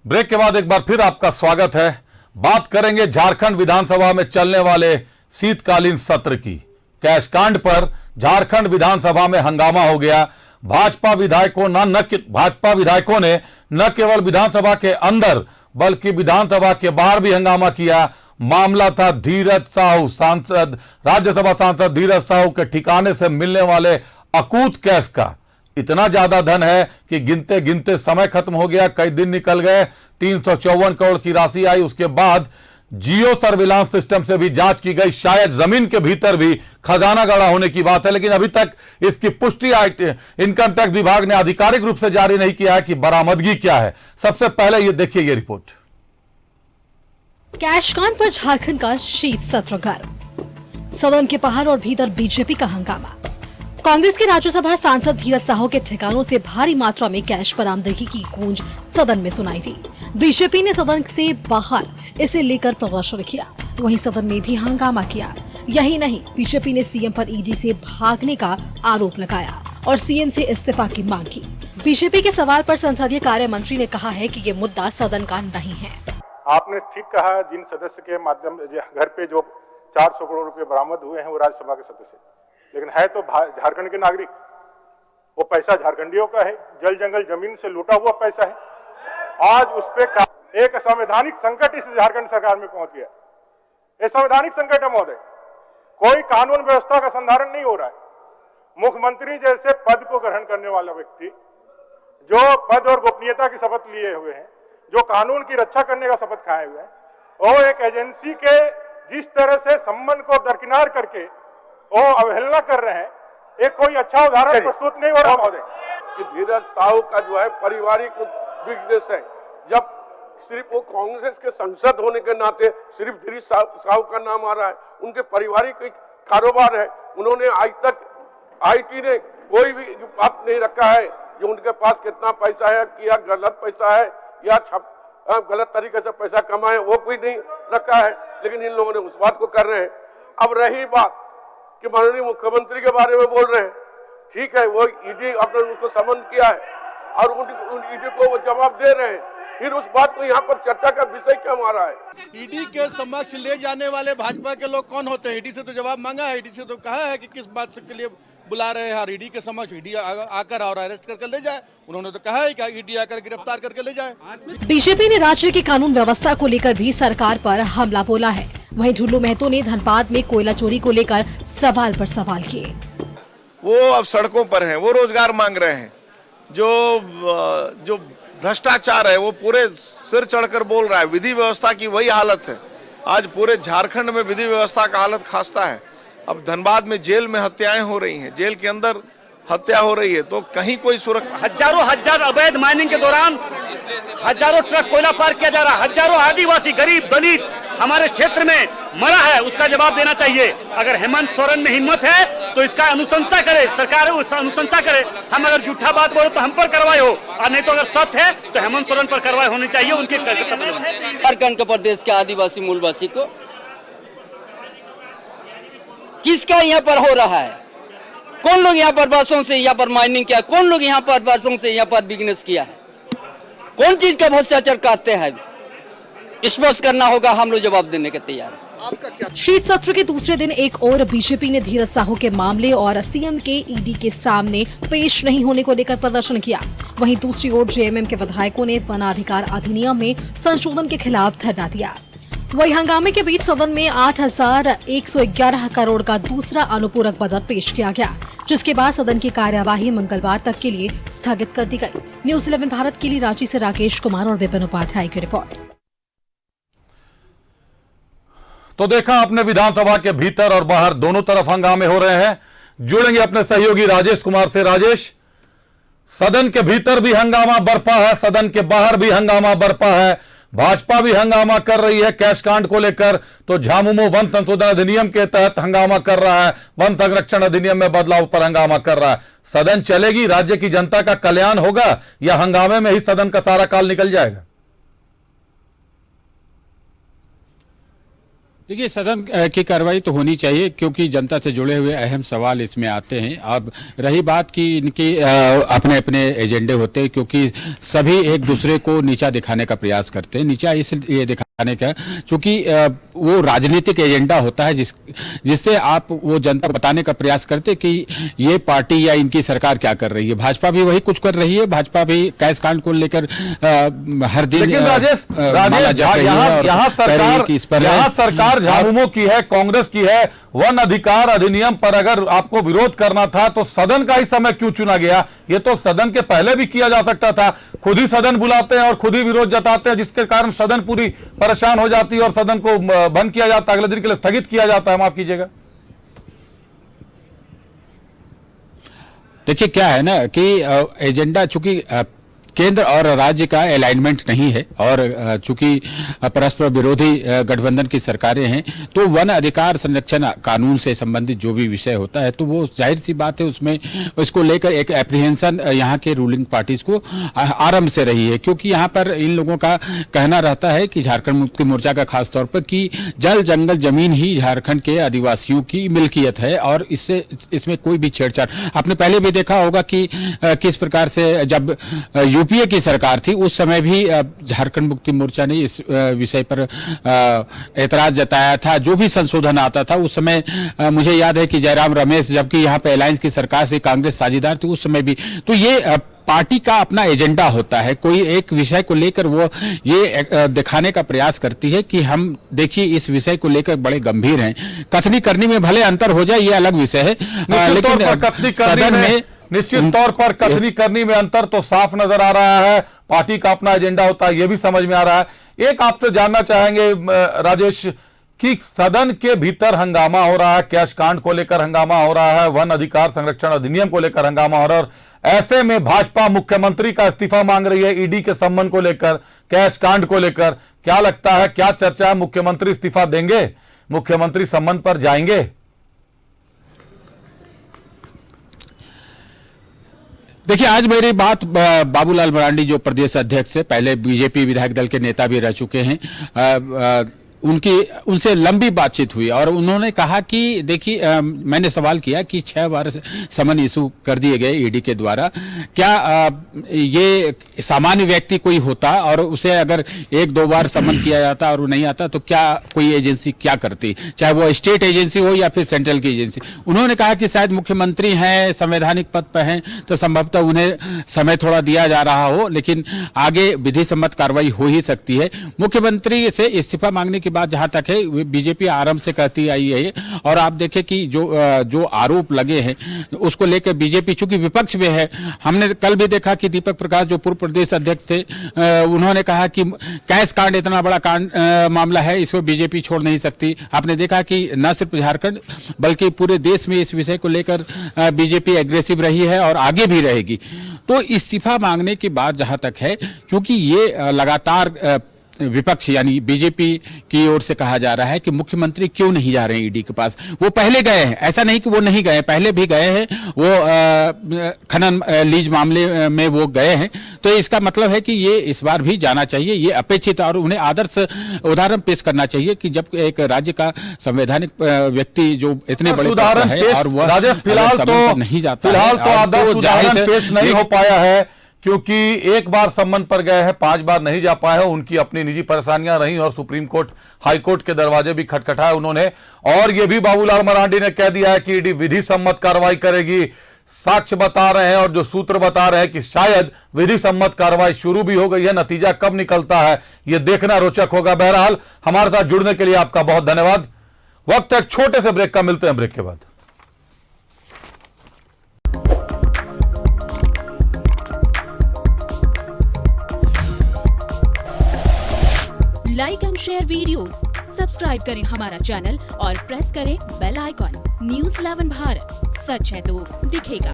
Break के बाद एक बार फिर आपका स्वागत है। बात करेंगे झारखंड विधानसभा में चलने वाले शीतकालीन सत्र की। कैश कांड पर झारखंड विधानसभा में हंगामा हो गया। भाजपा विधायकों ने न केवल विधानसभा के अंदर बल्कि विधानसभा के बाहर भी हंगामा किया। मामला था धीरज साहू, राज्यसभा सांसद धीरज साहू के ठिकाने से मिलने वाले अकूत कैश का। इतना ज्यादा धन है कि गिनते गिनते समय खत्म हो गया, कई दिन निकल गए। 354 करोड़ की राशि आई। उसके बाद जियो सर्विलांस सिस्टम से भी जांच की गई, शायद जमीन के भीतर भी खजाना गड़ा होने की बात है, लेकिन अभी तक इसकी पुष्टि इनकम टैक्स विभाग ने आधिकारिक रूप से जारी नहीं किया है कि बरामदगी क्या है। सबसे पहले ये देखिए ये रिपोर्ट। कैश कांड पर झारखंड का शीत सत्र गर्म, सदन के बाहर और भीतर बीजेपी का हंगामा। कांग्रेस के राज्यसभा सांसद धीरज साहू के ठिकानों से भारी मात्रा में कैश बरामदगी की गूंज सदन में सुनाई दी। बीजेपी ने सदन से बाहर इसे लेकर प्रदर्शन किया, वहीं सदन में भी हंगामा किया। यही नहीं, बीजेपी ने सीएम पर ईडी से भागने का आरोप लगाया और सीएम से इस्तीफा की मांग की। बीजेपी के सवाल पर संसदीय कार्य मंत्री ने कहा है कि ये मुद्दा सदन का नहीं है। आपने ठीक कहा, जिन सदस्य के माध्यम घर पे जो 400 करोड़ रुपए बरामद हुए हैं वो राज्यसभा के सदस्य, लेकिन है तो झारखंड के नागरिक। वो पैसा झारखंडियों का है, जल जंगल जमीन से लूटा हुआ पैसा है। आज उस पे एक संवैधानिक संकट इस झारखंड सरकार में पहुंच गया। ये संवैधानिक संकट है महोदय, कोई कानून व्यवस्था का संधारण नहीं हो रहा है। मुख्यमंत्री जैसे पद को ग्रहण करने वाला व्यक्ति, जो पद और गोपनीयता की शपथ लिए हुए हैं, जो कानून की रक्षा करने का शपथ खाए हुए हैं, वो एक एजेंसी के जिस तरह से संबंध को दरकिनार करके वो अवहेलना कर रहे हैं, एक कोई अच्छा उदाहरण प्रस्तुत नहीं हो रहा महोदय। कि धीरज साहू का जो है पारिवारिक बिजनेस है। जब सिर्फ वो कांग्रेस के सांसद होने के नाते सिर्फ धीरज साहू का नाम आ रहा है, उनके पारिवारिक कारोबार है। उन्होंने आज तक आईटी ने कोई भी बात नहीं रखा है जो उनके पास कितना पैसा है, या गलत पैसा है या गलत तरीके से पैसा कमाए, वो कोई नहीं रखा है। लेकिन इन लोगों ने उस बात को कर रहे हैं। अब रही बात कि माननीय मुख्यमंत्री के बारे में बोल रहे हैं, ठीक है, वो ईडी आपने उसको समन किया है और उन ईडी को वो जवाब दे रहे हैं, फिर उस बात को यहाँ पर चर्चा का विषय क्यों आ रहा है? ईडी के समक्ष ले जाने वाले भाजपा के लोग कौन होते हैं? ईडी से तो जवाब मांगा है, ईडी से तो कहा है कि किस बात के लिए बुला रहे हैं। ईडी के समक्ष ईडी आकर और अरेस्ट करके ले जाए, उन्होंने तो कहा है कि ईडी आकर गिरफ्तार करके ले जाए। बीजेपी ने राज्य की कानून व्यवस्था को लेकर भी सरकार पर हमला बोला है। वहीं ढुल्लू महतो ने धनबाद में कोयला चोरी को लेकर सवाल पर सवाल किए। वो अब सड़कों पर हैं, वो रोजगार मांग रहे हैं। जो भ्रष्टाचार है वो पूरे सिर चढ़कर बोल रहा है। विधि व्यवस्था की वही हालत है। आज पूरे झारखंड में विधि व्यवस्था का हालत खास्ता है। अब धनबाद में जेल में हत्याएं हो रही हैं, जेल के अंदर हत्या हो रही है, तो कहीं कोई सुरक्षा। हजार अवैध माइनिंग के दौरान हजारों ट्रक कोयला पार किया जा रहा है। हजारों आदिवासी, गरीब, दलित हमारे क्षेत्र में मरा है, उसका जवाब देना चाहिए। अगर हेमंत सोरेन में हिम्मत है तो इसका अनुशंसा करे, सरकार अनुशंसा करे। हम अगर झूठा बात बोले तो हम पर कार्रवाई हो, और नहीं तो अगर सत्य है तो हेमंत सोरेन पर कार्रवाई होनी चाहिए। उनके झारखंड प्रदेश के आदिवासी मूलवासी को किसका यहाँ पर हो रहा है? कौन लोग यहाँ पर वर्षों से यहाँ पर माइनिंग किया? कौन लोग यहाँ पर वर्षों से यहाँ पर बिजनेस किया है? कौन चीज का भ्रष्टाचार करते हैं? स्पष्ट करना होगा, हम लोग जवाब देने के तैयार हैं। शीत सत्र के दूसरे दिन एक और बीजेपी ने धीरज साहू के मामले और सीएम के ईडी के सामने पेश नहीं होने को लेकर प्रदर्शन किया। वहीं दूसरी ओर जेएमएम के विधायकों ने वन अधिकार अधिनियम में संशोधन के खिलाफ धरना दिया। वही हंगामे के बीच सदन में 8,111 करोड़ का दूसरा अनुपूरक बजट पेश किया गया, जिसके बाद सदन की कार्यवाही मंगलवार तक के लिए स्थगित कर दी गई। न्यूज़ 11 भारत के लिए रांची से राकेश कुमार और विपिन उपाध्याय की रिपोर्ट। तो देखा आपने, विधानसभा के भीतर और बाहर दोनों तरफ हंगामे हो रहे हैं। जुड़ेंगे अपने सहयोगी राजेश कुमार से। राजेश, सदन के भीतर भी हंगामा बरपा है, सदन के बाहर भी हंगामा बरपा है। भाजपा भी हंगामा कर रही है कैश कांड को लेकर, तो झामुमो वन संशोधन अधिनियम के तहत हंगामा कर रहा है, वन संरक्षण अधिनियम में बदलाव पर हंगामा कर रहा है। सदन चलेगी, राज्य की जनता का कल्याण होगा, या हंगामे में ही सदन का सारा काल निकल जाएगा? देखिए, सदन की कार्रवाई तो होनी चाहिए क्योंकि जनता से जुड़े हुए अहम सवाल इसमें आते हैं। अब रही बात कि इनके अपने अपने एजेंडे होते हैं, क्योंकि सभी एक दूसरे को नीचा दिखाने का प्रयास करते हैं। नीचा इसलिए दिखाने का क्योंकि वो राजनीतिक एजेंडा होता है जिससे आप वो जनता को बताने का प्रयास करते कि ये पार्टी या इनकी सरकार क्या कर रही है। भाजपा भी वही कुछ कर रही है। भाजपा भी कैश कांड को लेकर हर दिन लेकिन राजेश यहाँ सरकार झामुमो की है, कांग्रेस की है। वन अधिकार अधिनियम पर अगर आपको विरोध करना था तो सदन का ही समय क्यों चुना गया? ये तो सदन के पहले भी किया जा सकता था। खुद ही सदन बुलाते हैं और खुद ही विरोध जताते हैं, जिसके कारण सदन पूरी परेशान हो जाती है और सदन को बंद किया जाता है, अगले दिन के लिए स्थगित किया जाता है। माफ कीजिएगा। देखिए, क्या है ना कि एजेंडा चूंकि केंद्र और राज्य का अलाइनमेंट नहीं है और चूंकि परस्पर विरोधी गठबंधन की सरकारें हैं, तो वन अधिकार संरक्षण कानून से संबंधित जो भी विषय होता है तो वो जाहिर सी बात है उसमें उसको लेकर एक एप्रीहेंशन यहाँ के रूलिंग पार्टीज को आरंभ से रही है। क्योंकि यहाँ पर इन लोगों का कहना रहता है कि झारखंड मुक्ति मोर्चा का खास तौर पर कि जल जंगल जमीन ही झारखंड के आदिवासियों की मिल्कियत है और इसमें कोई भी छेड़छाड़। आपने पहले भी देखा होगा कि किस प्रकार से जब यूपीए की सरकार थी उस समय भी झारखंड मुक्ति मोर्चा ने इस विषय पर एतराज जताया था। जो भी संशोधन आता था उस समय मुझे याद है कि जयराम रमेश, जबकि यहाँ पे अलायंस की सरकार से कांग्रेस साझेदार थी उस समय भी। तो ये पार्टी का अपना एजेंडा होता है। कोई एक विषय को लेकर वो ये दिखाने का प्रयास करती है कि हम देखिए इस विषय को लेकर बड़े गंभीर हैं। कथनी करनी में भले अंतर हो जाए, ये अलग विषय है, लेकिन सदन में निश्चित तौर पर कथनी करनी में अंतर तो साफ नजर आ रहा है। पार्टी का अपना एजेंडा होता है, यह भी समझ में आ रहा है। एक आपसे जानना चाहेंगे राजेश कि सदन के भीतर हंगामा हो रहा है, कैश कांड को लेकर हंगामा हो रहा है, वन अधिकार संरक्षण अधिनियम को लेकर हंगामा हो रहा है, और ऐसे में भाजपा मुख्यमंत्री का इस्तीफा मांग रही है ईडी के संबंध को लेकर, कैश कांड को लेकर। क्या लगता है, क्या चर्चा है? मुख्यमंत्री इस्तीफा देंगे? मुख्यमंत्री संबंध पर जाएंगे? देखिए, आज मेरी बात बाबूलाल मरांडी जो प्रदेश अध्यक्ष है, पहले बीजेपी विधायक दल के नेता भी रह चुके हैं, उनसे लंबी बातचीत हुई और उन्होंने कहा कि देखिए, मैंने सवाल किया कि 6 बार समन इशू कर दिए गए ईडी के द्वारा, क्या ये सामान्य व्यक्ति कोई होता और उसे अगर 1-2 बार समन किया जाता और वो नहीं आता तो क्या कोई एजेंसी क्या करती, चाहे वो स्टेट एजेंसी हो या फिर सेंट्रल की एजेंसी? उन्होंने कहा कि शायद मुख्यमंत्री हैं, संवैधानिक पद पर हैं, तो संभवतः उन्हें समय थोड़ा दिया जा रहा हो, लेकिन आगे विधि सम्मत कार्रवाई हो ही सकती है। मुख्यमंत्री से इस्तीफा मांगने के बाद जहां तक है बीजेपी आरंभ से कहती आई है, और आप देखें कि जो आरोप लगे हैं उसको लेकर बीजेपी चूंकि विपक्ष में है। हमने कल भी देखा कि दीपक प्रकाश जो पूर्व प्रदेश अध्यक्ष थे, उन्होंने कहा कि कैश कांड इतना बड़ा मामला है, इसको बीजेपी छोड़ नहीं सकती। आपने देखा कि न सिर्फ झारखंड बल्कि पूरे देश में इस विषय को लेकर बीजेपी एग्रेसिव रही है और आगे भी रहेगी। तो इस्तीफा मांगने की बात जहां तक है, क्योंकि ये लगातार विपक्ष यानी बीजेपी की ओर से कहा जा रहा है कि मुख्यमंत्री क्यों नहीं जा रहे हैं ईडी के पास। वो पहले गए हैं, ऐसा नहीं कि वो नहीं गए, पहले भी गए हैं, वो खनन लीज मामले में वो गए हैं। तो इसका मतलब है कि ये इस बार भी जाना चाहिए, ये अपेक्षित, और उन्हें आदर्श उदाहरण पेश करना चाहिए कि जब एक राज्य का संवैधानिक व्यक्ति जो इतने बड़े उदाहरण है और वह फिलहाल तो नहीं जाता, फिलहाल तो आदर्श उदाहरण पेश नहीं हो पाया है, क्योंकि एक बार सम्मन पर गए हैं, 5 बार नहीं जा पाए हैं। उनकी अपनी निजी परेशानियां रही और सुप्रीम कोर्ट, हाई कोर्ट के दरवाजे भी खटखटाए उन्होंने। और यह भी बाबूलाल मरांडी ने कह दिया है कि ईडी विधि सम्मत कार्रवाई करेगी। साक्ष्य बता रहे हैं और जो सूत्र बता रहे हैं कि शायद विधि सम्मत कार्रवाई शुरू भी हो गई है। नतीजा कब निकलता है यह देखना रोचक होगा। बहरहाल, हमारे साथ जुड़ने के लिए आपका बहुत धन्यवाद। वक्त एक छोटे से ब्रेक का, मिलते हैं ब्रेक के बाद। Like and share videos, subscribe करें हमारा चैनल और प्रेस करें बेल आइकॉन। न्यूज़ 11 भारत, सच है तो दिखेगा।